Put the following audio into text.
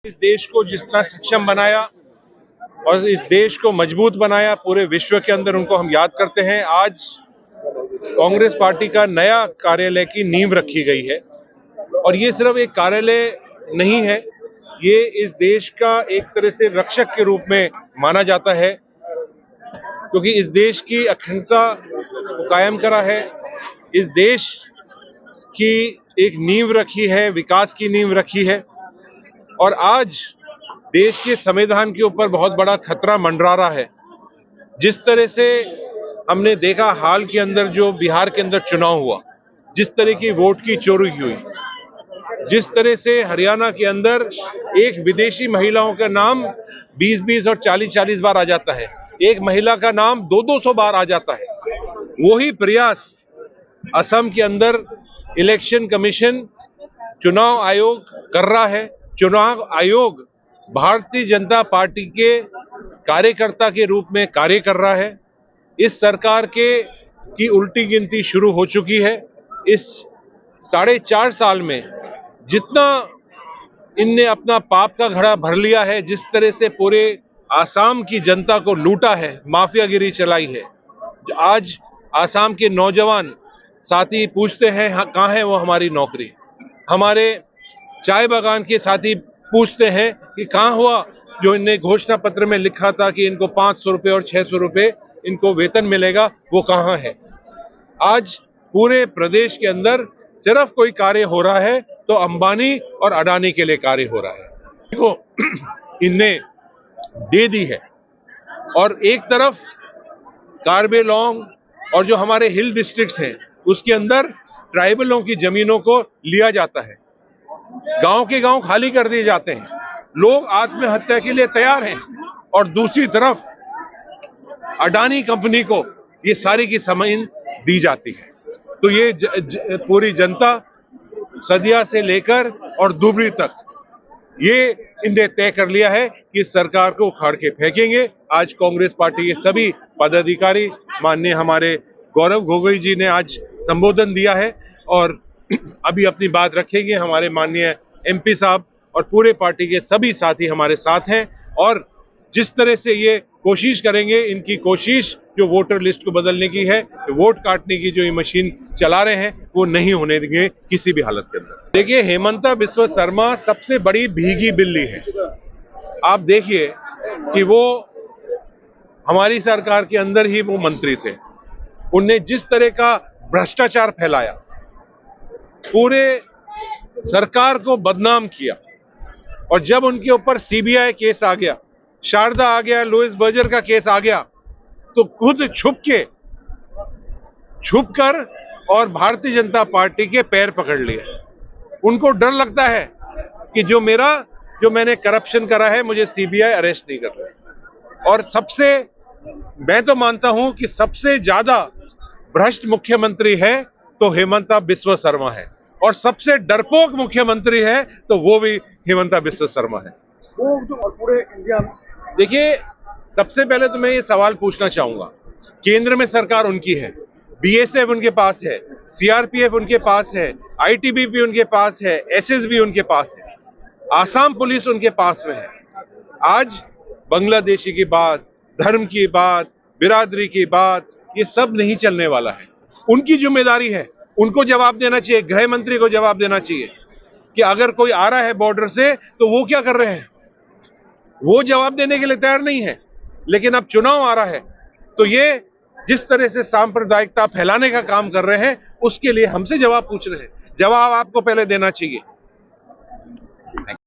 इस देश को जितना सक्षम बनाया और इस देश को मजबूत बनाया, पूरे विश्व के अंदर उनको हम याद करते हैं। आज कांग्रेस पार्टी का नया कार्यालय की नींव रखी गई है और ये सिर्फ एक कार्यालय नहीं है, ये इस देश का एक तरह से रक्षक के रूप में माना जाता है, क्योंकि इस देश की अखंडता को कायम करा है, इस देश की एक नींव रखी है, विकास की नींव रखी है। और आज देश के संविधान के ऊपर बहुत बड़ा खतरा मंडरा रहा है। जिस तरह से हमने देखा हाल के अंदर जो बिहार के अंदर चुनाव हुआ, जिस तरह की वोट की चोरी हुई, जिस तरह से हरियाणा के अंदर एक विदेशी महिलाओं का नाम 20-20 और 40-40 बार आ जाता है, एक महिला का नाम 200-200 बार आ जाता है, वही प्रयास असम के अंदर इलेक्शन कमीशन, चुनाव आयोग कर रहा है। चुनाव आयोग भारतीय जनता पार्टी के कार्यकर्ता के रूप में कार्य कर रहा है। इस सरकार की उल्टी गिनती शुरू हो चुकी है। इस 4.5 साल में जितना इनने अपना पाप का घड़ा भर लिया है, जिस तरह से पूरे आसाम की जनता को लूटा है, माफियागिरी चलाई है, आज आसाम के नौजवान साथी पूछते हैं कहां है वो हमारी नौकरी। हमारे चाय बागान के साथी पूछते हैं कि कहां हुआ जो इनने घोषणा पत्र में लिखा था कि इनको 500 रुपए और 600 रुपए इनको वेतन मिलेगा, वो कहां है। आज पूरे प्रदेश के अंदर सिर्फ कोई कार्य हो रहा है तो अंबानी और अडानी के लिए कार्य हो रहा है, देखो इनने दे दी है। और एक तरफ कार्बेलोंग और जो हमारे हिल डिस्ट्रिक्ट्स हैं उसके अंदर ट्राइबलों की जमीनों को लिया जाता है, गांव के गांव खाली कर दिए जाते हैं, लोग आत्महत्या के लिए तैयार हैं। और दूसरी तरफ अडानी कंपनी को ये सारी की जमीन दी जाती है। तो ये पूरी जनता सदिया से लेकर और दुबरी तक ये इन्हें तय कर लिया है कि सरकार को उखाड़ के फेंकेंगे। आज कांग्रेस पार्टी के सभी पदाधिकारी, माननीय हमारे गौरव गोगोई जी ने आज संबोधन दिया है और अभी अपनी बात रखेंगे। हमारे माननीय एमपी साहब और पूरे पार्टी के सभी साथी हमारे साथ हैं और जिस तरह से ये कोशिश करेंगे, इनकी कोशिश जो वोटर लिस्ट को बदलने की है, वोट काटने की जो ये मशीन चला रहे हैं, वो नहीं होने देंगे किसी भी हालत के अंदर। देखिए, हेमंता बिस्वा शर्मा सबसे बड़ी भीगी बिल्ली है। आप देखिए कि वो हमारी सरकार के अंदर ही वो मंत्री थे, उनने जिस तरह का भ्रष्टाचार फैलाया, पूरे सरकार को बदनाम किया, और जब उनके ऊपर सीबीआई केस आ गया, शारदा आ गया, लुइस बर्जर का केस आ गया, तो खुद छुपकर और भारतीय जनता पार्टी के पैर पकड़ लिए। उनको डर लगता है कि जो मैंने करप्शन करा है, मुझे सीबीआई अरेस्ट नहीं कर रहा। और मैं तो मानता हूं कि सबसे ज्यादा भ्रष्ट मुख्यमंत्री है तो हेमंता बिस्वा शर्मा है, और सबसे डरपोक मुख्यमंत्री है तो वो भी हेमंता बिस्वा शर्मा है। पूरे इंडिया में देखिए, सबसे पहले तो मैं ये सवाल पूछना चाहूंगा, केंद्र में सरकार उनकी है, बीएसएफ उनके पास है, सीआरपीएफ उनके पास है, आईटीबीपी उनके पास है, एसएसबी उनके पास है, आसाम पुलिस उनके पास में है। आज बांग्लादेशी की बात, धर्म की बात, बिरादरी की बात, ये सब नहीं चलने वाला है। उनकी जिम्मेदारी है, उनको जवाब देना चाहिए, गृह मंत्री को जवाब देना चाहिए कि अगर कोई आ रहा है बॉर्डर से तो वो क्या कर रहे हैं। वो जवाब देने के लिए तैयार नहीं है। लेकिन अब चुनाव आ रहा है तो ये जिस तरह से सांप्रदायिकता फैलाने का काम कर रहे हैं, उसके लिए हमसे जवाब पूछ रहे हैं। जवाब आपको पहले देना चाहिए।